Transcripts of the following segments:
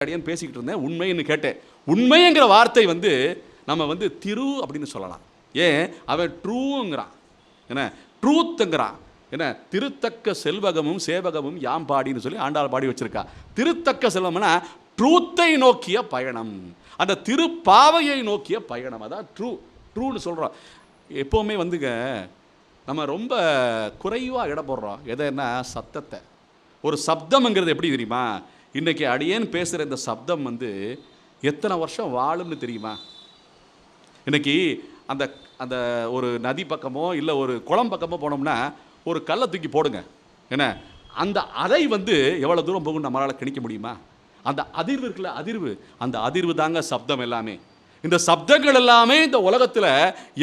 அடியேன் பேசிக்கிட்டு இருந்தேன், உண்மைன்னு கேட்டேன். உண்மைங்கிற வார்த்தை நம்ம திரு அப்படின்னு சொல்லலாம். ஏன் அவன் ட்ரூங்கிறான், என்ன ட்ரூத்துங்கிறான், என்ன திருத்தக்க செல்வகமும் சேவகமும் யாம் பாடின்னு சொல்லி ஆண்டாள் பாடி வச்சிருக்கா. திருத்தக்க செல்வம்னா ட்ரூத்தை நோக்கிய பயணம், அந்த திருப்பாவையை நோக்கிய பயணம், அதான் ட்ரூன்னு சொல்கிறோம். எப்போவுமே நம்ம ரொம்ப குறைவாக இட போடுறோம் எதைன்னா சத்தத்தை. ஒரு சப்தம்ங்கிறது எப்படி தெரியுமா? இன்றைக்கி அடியேன் பேசுகிற இந்த சப்தம் எத்தனை வருஷம் வாழும்னு தெரியுமா? இன்றைக்கி அந்த அந்த ஒரு நதி பக்கமோ இல்லை ஒரு குளம் பக்கமோ போனோம்னா ஒரு கல்லை தூக்கி போடுங்க, என்ன அந்த அலை எவ்வளோ தூரம் போகும் நம்மளால் கணிக்க முடியுமா? அந்த அதிர்வு இருக்குல்ல, அந்த அதிர்வு தாங்க சப்தம் எல்லாமே. இந்த சப்தங்கள் எல்லாமே இந்த உலகத்தில்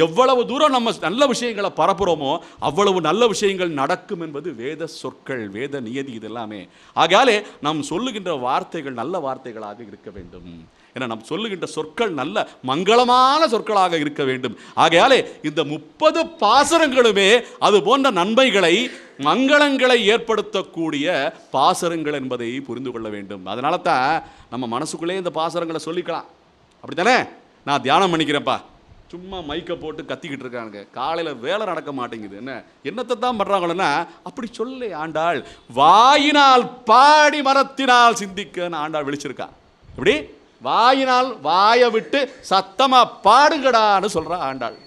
எவ்வளவு தூரம் நம்ம நல்ல விஷயங்களை பரப்புகிறோமோ அவ்வளவு நல்ல விஷயங்கள் நடக்கும் என்பது வேத சொற்கள், வேத நியதி. இது எல்லாமே ஆகையாலே நாம் சொல்லுகின்ற வார்த்தைகள் நல்ல வார்த்தைகளாக இருக்க வேண்டும். ஏன்னா நாம் சொல்லுகின்ற சொற்கள் நல்ல மங்களமான சொற்களாக இருக்க வேண்டும். ஆகையாலே இந்த 30 பாசரங்களுமே அது போன்ற நன்மைகளை மங்களங்களை ஏற்படுத்தக்கூடிய பாசரங்கள் என்பதை புரிந்து கொள்ள வேண்டும். அதனால தான் நம்ம மனசுக்குள்ளே இந்த பாசரங்களை சொல்லிக்கலாம். அப்படித்தானே? நான் தியானம் பண்ணிக்கிறேன்ப்பா, சும்மா மைக்கை போட்டு கத்திக்கிட்டு இருக்கானுங்க, காலையில் வேலை நடக்க மாட்டேங்குது, என்னத்தை தான் பண்ணுறாங்களன்னா அப்படி சொல்ல ஆண்டாள் வாயினால் பாடி மரத்தினால் சிந்திக்கன்னு ஆண்டாள் விழிச்சிருக்கா. இப்படி வாயினால் வாயை விட்டு சத்தமாக பாடுங்கடான்னு சொல்கிறா ஆண்டாள்.